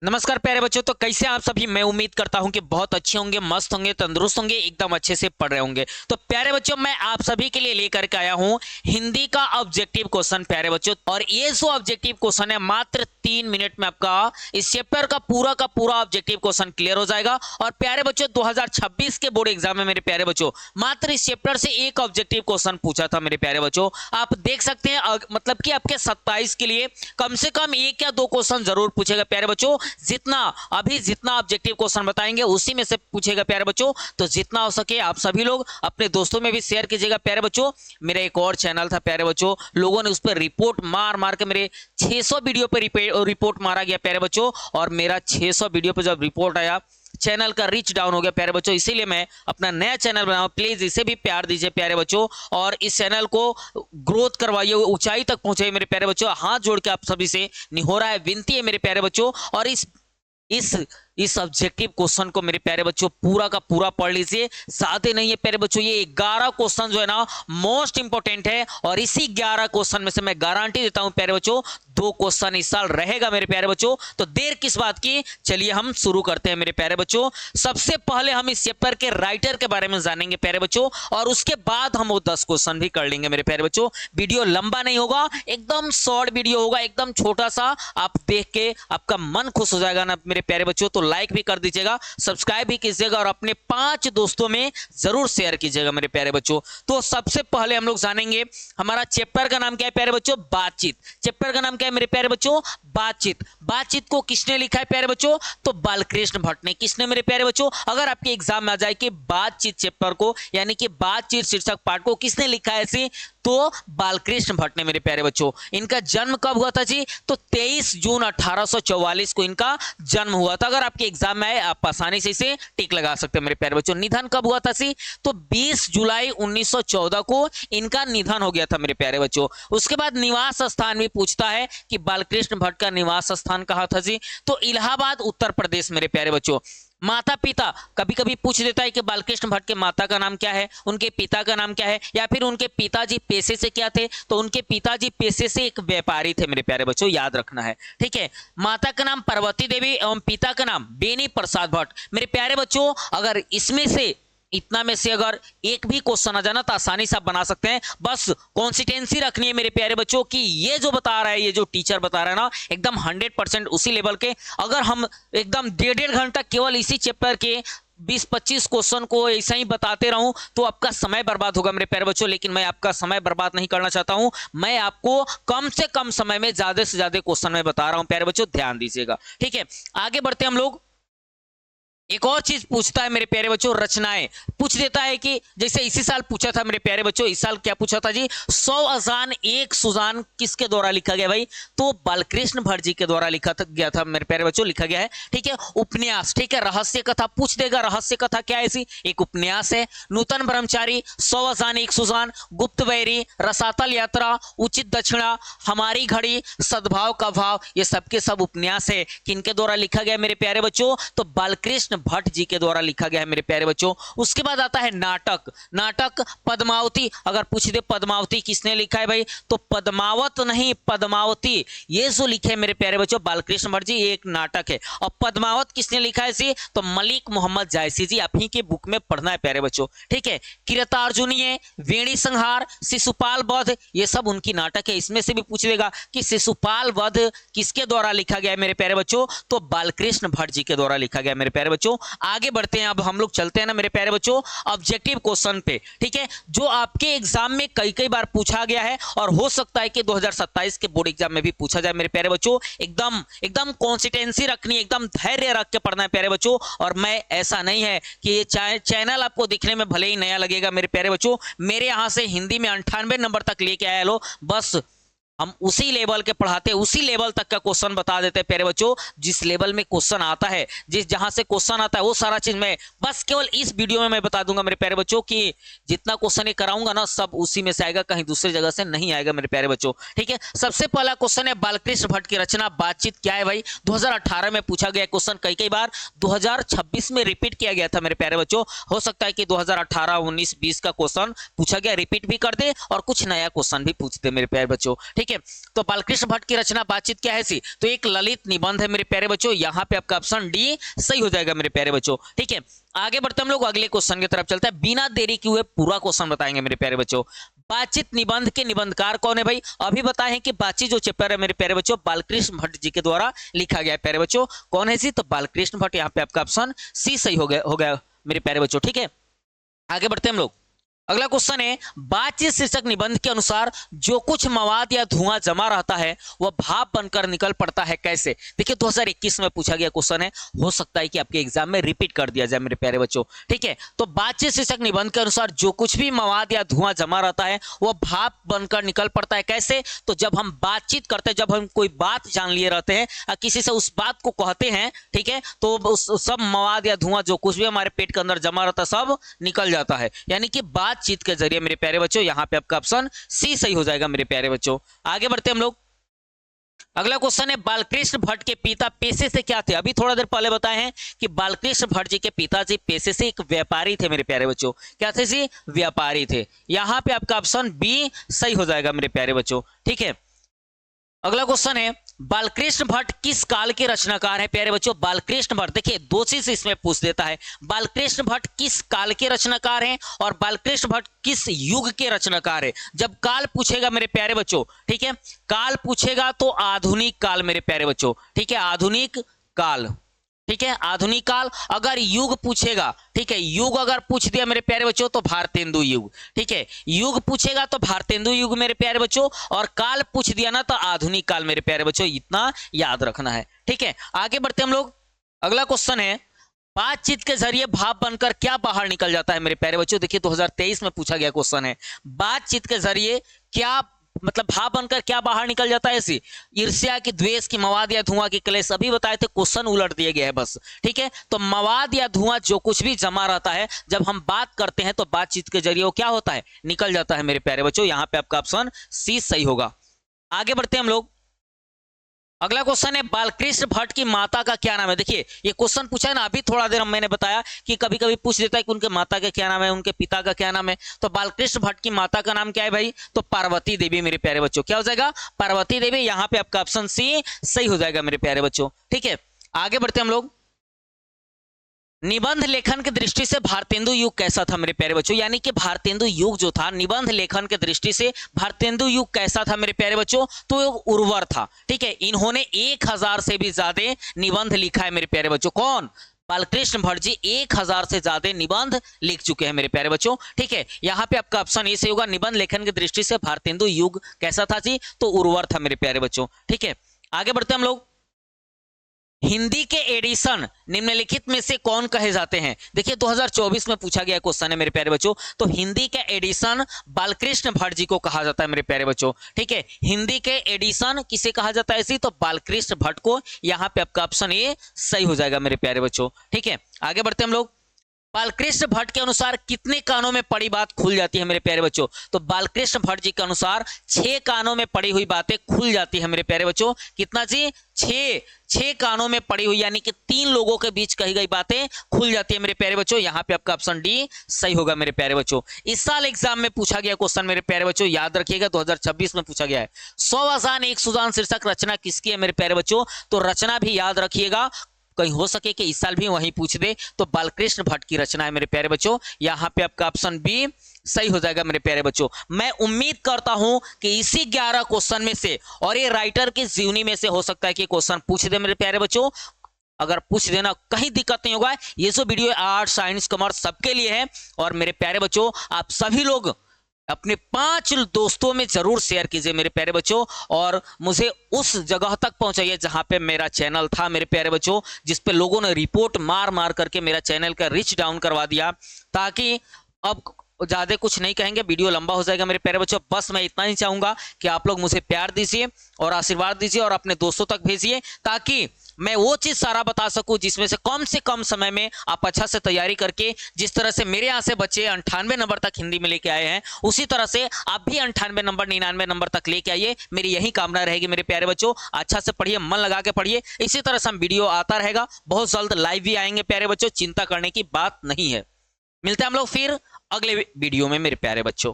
नमस्कार प्यारे बच्चों। तो कैसे आप सभी? मैं उम्मीद करता हूं कि बहुत अच्छे होंगे, मस्त होंगे, तंदुरुस्त होंगे, एकदम अच्छे से पढ़ रहे होंगे। तो प्यारे बच्चों, मैं आप सभी के लिए लेकर के आया हूं हिंदी का ऑब्जेक्टिव क्वेश्चन प्यारे बच्चों। और ये जो ऑब्जेक्टिव क्वेश्चन है मात्र 3 मिनट में आपका इस चैप्टर का पूरा ऑब्जेक्टिव क्वेश्चन क्लियर हो जाएगा। और प्यारे बच्चों 2026 के बोर्ड एग्जाम में मेरे प्यारे बच्चों मात्र इस चैप्टर से एक ऑब्जेक्टिव क्वेश्चन पूछा था मेरे प्यारे बच्चों। आप देख सकते हैं मतलब कि आपके 27 के लिए कम से कम एक या दो क्वेश्चन जरूर पूछेगा प्यारे बच्चों। जितना ऑब्जेक्टिव क्वेश्चन बताएंगे उसी में से पूछेगा प्यारे बच्चों। तो जितना हो सके आप सभी लोग अपने दोस्तों में भी शेयर कीजिएगा प्यारे बच्चों। मेरा एक और चैनल था प्यारे बच्चों, लोगों ने उस पर रिपोर्ट मार के मेरे 600 वीडियो पे रिपोर्ट मारा गया प्यारे बच्चों। और मेरा 600 वीडियो पे जब रिपोर्ट आया, चैनल का रीच डाउन हो गया प्यारे बच्चों। इसीलिए मैं अपना नया चैनल बनाऊं, प्लीज इसे भी प्यार दीजिए प्यारे बच्चों। और इस चैनल को ग्रोथ करवाइए, ऊंचाई तक पहुंचाइए मेरे प्यारे बच्चों। हाथ जोड़ के आप सभी से निहोरा है, विनती है मेरे प्यारे बच्चों। और इस ऑब्जेक्टिव क्वेश्चन को मेरे प्यारे बच्चों पूरा का पूरा पढ़ लीजिए। साथ ही नहीं है प्यारे बच्चों, ये 11 क्वेश्चन जो है ना मोस्ट इंपोर्टेंट है। और इसी 11 क्वेश्चन में से मैं गारंटी देता हूं प्यारे बच्चों 2 क्वेश्चन इस साल रहेगा मेरे प्यारे बच्चों। तो देर किस बात की, चलिए हम शुरू करते हैं मेरे प्यारे बच्चों। सबसे पहले हम इस चैप्टर के राइटर के बारे में जानेंगे प्यारे बच्चों, और उसके बाद हम वो 10 क्वेश्चन भी कर लेंगे मेरे प्यारे बच्चों। वीडियो लंबा नहीं होगा, एकदम शॉर्ट वीडियो होगा, एकदम छोटा सा। आप देख के आपका मन खुश हो जाएगा ना मेरे प्यारे बच्चों। तो लाइक भी कर दीजिएगा, सब्सक्राइब भी कीजिएगा और अपने 5 दोस्तों में जरूर शेयर कीजिएगा मेरे प्यारे बच्चों। तो सबसे पहले हम लोग जानेंगे हमारा चैप्टर का नाम क्या है प्यारे बच्चों, बातचीत। चैप्टर का नाम क्या है मेरे प्यारे बच्चों, बातचीत। बातचीत को किसने लिखा है प्यारे बच्चों, तो बालकृष्ण भट्ट ने। किसने मेरे प्यारे बच्चों? अगर आपके एग्जाम में आ जाए कि बातचीत चैप्टर को यानी कि बातचीत शीर्षक पाठ को किसने लिखा है ऐसे, तो बालकृष्ण भट्ट ने मेरे प्यारे बच्चों। इनका जन्म कब हुआ था जी, तो 23 जून 1844 को इनका जन्म हुआ था। अगर आपके एग्जाम में आए आप आसानी से इसे टिक लगा सकते हैं मेरे प्यारे बच्चों। निधन कब हुआ था सी, तो 20 जुलाई 1914 को इनका निधन हो गया था मेरे प्यारे बच्चों। उसके बाद निवास स्थान भी पूछता है कि बालकृष्ण भट्ट का निवास स्थान कहाँ था जी, तो इलाहाबाद उत्तर प्रदेश मेरे प्यारे बच्चों। माता पिता कभी कभी पूछ देता है कि बालकृष्ण भट्ट के माता का नाम क्या है, उनके पिता का नाम क्या है, या फिर उनके पिताजी पेशे से क्या थे, तो उनके पिताजी पेशे से एक व्यापारी थे मेरे प्यारे बच्चों, याद रखना है, ठीक है। माता का नाम पार्वती देवी एवं पिता का नाम बेनी प्रसाद भट्ट मेरे प्यारे बच्चों। अगर इसमें से इतना में से अगर एक भी क्वेश्चन आ जाना तो आसानी से आप बना सकते हैं। बस कॉन्सिस्टेंसी रखनी है मेरे प्यारे बच्चों कि ये जो बता रहा है, ये जो टीचर बता रहा है ना, एकदम 100% उसी लेवल के। अगर हम एकदम 1.5 घंटा केवल इसी चैप्टर के 20-25 क्वेश्चन को ऐसा ही बताते रहूं तो आपका समय बर्बाद होगा मेरे प्यारे बच्चों। लेकिन मैं आपका समय बर्बाद नहीं करना चाहता हूं, मैं आपको कम से कम समय में ज्यादा से ज्यादा क्वेश्चन में बता रहा हूं प्यारे बच्चों, ध्यान दीजिएगा, ठीक है। आगे बढ़ते हम लोग। एक और चीज पूछता है मेरे प्यारे बच्चों, रचनाएं पूछ देता है कि जैसे इसी साल पूछा था मेरे प्यारे बच्चों। इस साल क्या पूछा था जी, 100 अजान एक सुजान किसके द्वारा लिखा गया भाई, तो बालकृष्ण भट्ट जी के द्वारा लिखा गया था मेरे प्यारे बच्चों, लिखा गया है, ठीक है। उपन्यास, ठीक है। रहस्य कथा पूछ देगा, रहस्य कथा क्या है, ऐसी एक उपन्यास है। नूतन ब्रह्मचारी, 100 अजान एक सुजान, गुप्त बैरी, रसातल यात्रा, उचित दक्षिणा, हमारी घड़ी, सद्भाव का भाव, ये सबके सब उपन्यास है। किनके द्वारा लिखा गया मेरे प्यारे बच्चों, तो बालकृष्ण भट्ट जी के द्वारा लिखा गया है मेरे प्यारे बच्चों। उसके बाद आता है नाटक। नाटक पद्मावती, अगर पूछ दे पद्मावती किसने लिखा है भाई, तो पद्मावत नहीं पद्मावती, ये जो लिखे है मेरे प्यारे बच्चों बालकृष्ण भट्ट जी, ये एक नाटक है। और पद्मावत किसने लिखा है इसे, तो मलिक मोहम्मद जायसी जी, आप ही के बुक में पढ़ना है प्यारे बच्चों, ठीक है। किरातार्जुनीय, वेणी संहार, शिशुपाल वध, ये सब उनकी नाटक है। इसमें से भी पूछ देगा कि शिशुपाल वध किसके द्वारा लिखा गया है मेरे प्यारे बच्चों, तो बालकृष्ण भट्ट जी के द्वारा लिखा गया मेरे प्यारे बच्चों। आगे बढ़ते हैं, अब हम लोग चलते हैं ना मेरे प्यारे बच्चों ऑब्जेक्टिव क्वेश्चन पे, ठीक है, जो आपके एग्जाम में कई कई बार पूछा गया है और हो सकता है कि 2027 के बोर्ड एग्जाम में भी पूछा जाए मेरे प्यारे बच्चों। एकदम एकदम कॉन्सिस्टेंसी रखनी है, एकदम धैर्य रख के पढ़ना है प्यारे बच्चों। और मैं ऐसा नहीं है कि ये चैनल आपको दिखने में भले ही नया लगेगा मेरे प्यारे बच्चों, मेरे यहां से हिंदी में 98 नंबर तक लेके आया लो, बस हम उसी लेवल के पढ़ाते हैं, उसी लेवल तक का क्वेश्चन बता देते हैं प्यारे बच्चों। जिस लेवल में क्वेश्चन आता है, जिस जहां से क्वेश्चन आता है वो सारा चीज मैं बस केवल इस वीडियो में मैं बता दूंगा मेरे प्यारे बच्चों कि जितना क्वेश्चन ये कराऊंगा ना सब उसी में से आएगा, कहीं दूसरी जगह से नहीं आएगा मेरे प्यारे बच्चों, ठीक है। सबसे पहला क्वेश्चन है बालकृष्ण भट्ट की रचना बातचीत क्या है भाई, 2018 में पूछा गया क्वेश्चन, कई कई बार 2026 में रिपीट किया गया था मेरे प्यारे बच्चों। हो सकता है कि 2018, 19, 20 का क्वेश्चन पूछा गया रिपीट भी कर दे और कुछ नया क्वेश्चन भी पूछते मेरे प्यारे बच्चों, ठीक ठीक है। तो बालकृष्ण भट्ट की रचना बातचीत क्या है सी, तो एक ललित निबंध है मेरे प्यारे बच्चों। यहाँ पे आपका ऑप्शन डी सही हो जाएगा मेरे प्यारे बच्चों, ठीक है। आगे बढ़ते हम लोग अगले क्वेश्चन की तरफ चलते हैं, बिना देरी किए हुए पूरा क्वेश्चन बताएंगे मेरे प्यारे बच्चों। बातचीत निबंध के निबंधकार कौन है भाई, अभी बताए हैं कि बातचीत जो चैप्टर है मेरे प्यारे बच्चों बालकृष्ण भट्ट जी के द्वारा लिखा गया है प्यारे बच्चों। कौन है सी, तो बालकृष्ण भट्ट। यहाँ पे आपका ऑप्शन सी सही हो गया मेरे प्यारे बच्चों, ठीक है। आगे बढ़ते हैं हम लोग, अगला क्वेश्चन है, बातचीत शीर्षक निबंध के अनुसार जो कुछ मवाद या धुआं जमा रहता है वह भाप बनकर निकल पड़ता है कैसे। देखिए 2021 में पूछा गया क्वेश्चन है, हो सकता है कि आपके एग्जाम में रिपीट कर दिया जाए मेरे प्यारे बच्चों, ठीक है। तो बातचीत शीर्षक निबंध के अनुसार जो कुछ भी मवाद या धुआं जमा रहता है वह भाप बनकर निकल पड़ता है कैसे। तो जब हम बातचीत करते हैं, जब हम कोई बात जान लिए रहते हैं, किसी से उस बात को कहते हैं, ठीक है, तो उस सब मवाद या धुआं जो कुछ भी हमारे पेट के अंदर जमा रहता है सब निकल जाता है, यानी कि बातचीत के जरिए मेरे प्यारे बच्चों। यहां पे आपका ऑप्शन सी सही हो जाएगा मेरे प्यारे बच्चों। आगे बढ़ते हम लोग, अगला क्वेश्चन है, बालकृष्ण भट्ट के पिता पेशे से क्या थे। अभी थोड़ा देर पहले बताए हैं कि बालकृष्ण भट्ट जी के पिताजी पेशे से एक व्यापारी थे मेरे प्यारे बच्चों। क्या थे जी, व्यापारी थे। यहां पे आपका ऑप्शन बी सही हो जाएगा मेरे प्यारे बच्चों, ठीक है। अगला क्वेश्चन है, बालकृष्ण भट्ट किस काल के रचनाकार हैं प्यारे बच्चों। बालकृष्ण भट्ट, देखिए दो चीज इसमें पूछ देता है, बालकृष्ण भट्ट किस काल के रचनाकार हैं और बालकृष्ण भट्ट किस युग के रचनाकार हैं। जब काल पूछेगा मेरे प्यारे बच्चों, ठीक है, काल पूछेगा तो आधुनिक काल मेरे प्यारे बच्चों, ठीक है, आधुनिक काल, ठीक है, आधुनिक काल। अगर युग पूछेगा, ठीक है, युग अगर पूछ दिया मेरे प्यारे बच्चों तो भारतेंदु युग, ठीक है, युग पूछेगा तो भारतेंदु युग मेरे प्यारे बच्चों, और काल पूछ दिया ना तो आधुनिक काल मेरे प्यारे बच्चों, इतना याद रखना है, ठीक है। आगे बढ़ते हम लोग, अगला क्वेश्चन है, बातचीत के जरिए भाप बनकर क्या बाहर निकल जाता है मेरे प्यारे बच्चों। देखिए 2023 में पूछा गया क्वेश्चन है, बातचीत के जरिए क्या मतलब भाप बनकर क्या बाहर निकल जाता है। ऐसी ईर्ष्या की, द्वेष की, मवाद या धुआं की, क्लेश अभी बताए थे, क्वेश्चन उलट दिए गए हैं बस, ठीक है। तो मवाद या धुआं जो कुछ भी जमा रहता है जब हम बात करते हैं तो बातचीत के जरिए वो क्या होता है, निकल जाता है मेरे प्यारे बच्चों। यहां पे आपका ऑप्शन सी सही होगा। आगे बढ़ते हैं हम लोग, अगला क्वेश्चन है, बालकृष्ण भट्ट की माता का क्या नाम है। देखिए ये क्वेश्चन पूछा है ना, अभी थोड़ा देर मैंने बताया कि कभी कभी पूछ देता है कि उनके माता का क्या नाम है, उनके पिता का क्या नाम है। तो बालकृष्ण भट्ट की माता का नाम क्या है भाई, तो पार्वती देवी मेरे प्यारे बच्चों। क्या हो जाएगा, पार्वती देवी। यहाँ पे आपका ऑप्शन सी सही हो जाएगा मेरे प्यारे बच्चों, ठीक है। आगे बढ़ते हम लोग, निबंध लेखन की दृष्टि से भारतेंदु युग कैसा था मेरे प्यारे बच्चों, यानी कि भारतेंदु युग जो था निबंध लेखन की दृष्टि से भारतेंदु युग कैसा था मेरे प्यारे बच्चों, तो उर्वर था, ठीक है। इन्होंने 1000 से भी ज्यादा निबंध लिखा है मेरे प्यारे बच्चों। कौन, बालकृष्ण भट्ट जी 1000 से ज्यादा निबंध लिख चुके हैं मेरे प्यारे बच्चों, ठीक है। यहाँ पे आपका ऑप्शन ए से होगा, निबंध लेखन की दृष्टि से भारतेंदु युग कैसा था जी, तो उर्वर था मेरे प्यारे बच्चों, ठीक है। आगे बढ़ते हम लोग, हिंदी के एडिशन निम्नलिखित में से कौन कहे जाते हैं। देखिए 2024 में पूछा गया क्वेश्चन है मेरे प्यारे बच्चों। तो हिंदी के एडिशन बालकृष्ण भट्ट जी को कहा जाता है मेरे प्यारे बच्चों, ठीक है। हिंदी के एडिशन किसे कहा जाता है इसी, तो बालकृष्ण भट्ट को। यहाँ पे आपका ऑप्शन ए सही हो जाएगा मेरे प्यारे बच्चों, ठीक है। आगे बढ़ते हम लोग, बालकृष्ण भट्ट के अनुसार कितने कानों में पड़ी बात खुल जाती है मेरे प्यारे बच्चों। तो बालकृष्ण भट्ट जी के अनुसार 6 कानों में पड़ी हुई बातें खुल जाती है मेरे प्यारे बच्चों। कितना जी, 6 कानों में पड़ी हुई, यानी कि 3 लोगों के बीच कही गई बातें खुल जाती है मेरे प्यारे बच्चों। यहाँ पे आपका ऑप्शन डी सही होगा मेरे प्यारे बच्चों। इस साल एग्जाम में पूछा गया क्वेश्चन मेरे प्यारे बच्चों, याद रखिएगा 2026 में पूछा गया है। 100 आसान 1 सुजान शीर्षक रचना किसकी है मेरे प्यारे बच्चों, तो रचना भी याद रखिएगा, कहीं हो सके कि इस साल भी वहीं पूछ दे, तो बालकृष्ण भट्ट की रचना है मेरे प्यारे बच्चों। यहाँ पे आपका ऑप्शन बी सही हो जाएगा मेरे प्यारे बच्चों। मैं उम्मीद करता हूं कि इसी 11 क्वेश्चन में से, और ये राइटर की जीवनी में से हो सकता है कि क्वेश्चन पूछ दे मेरे प्यारे बच्चों। अगर पूछ देना कहीं दिक्कत नहीं होगा। ये जो वीडियो आर्ट साइंस कॉमर्स सबके लिए है, और मेरे प्यारे बच्चों आप सभी लोग अपने 5 दोस्तों में जरूर शेयर कीजिए मेरे प्यारे बच्चों, और मुझे उस जगह तक पहुंचाइए जहां पे मेरा चैनल था मेरे प्यारे बच्चों, जिस पे लोगों ने रिपोर्ट मार मार करके मेरा चैनल का रीच डाउन करवा दिया। ताकि अब ज्यादा कुछ नहीं कहेंगे, वीडियो लंबा हो जाएगा मेरे प्यारे बच्चों। बस मैं इतना ही चाहूंगा कि आप लोग मुझे प्यार दीजिए और आशीर्वाद दीजिए, और अपने दोस्तों तक भेजिए, ताकि मैं वो चीज सारा बता सकूं जिसमें से कम समय में आप अच्छा से तैयारी करके, जिस तरह से मेरे यहाँ से बच्चे 98 नंबर तक हिंदी में लेके आए हैं, उसी तरह से आप भी 98 नंबर 99 नंबर तक लेके आइए। मेरी यही कामना रहेगी मेरे प्यारे बच्चों। अच्छा से पढ़िए, मन लगा के पढ़िए। इसी तरह से हम वीडियो आता रहेगा, बहुत जल्द लाइव भी आएंगे प्यारे बच्चों, चिंता करने की बात नहीं है। मिलते हैं हम लोग फिर अगले वीडियो में मेरे प्यारे बच्चों।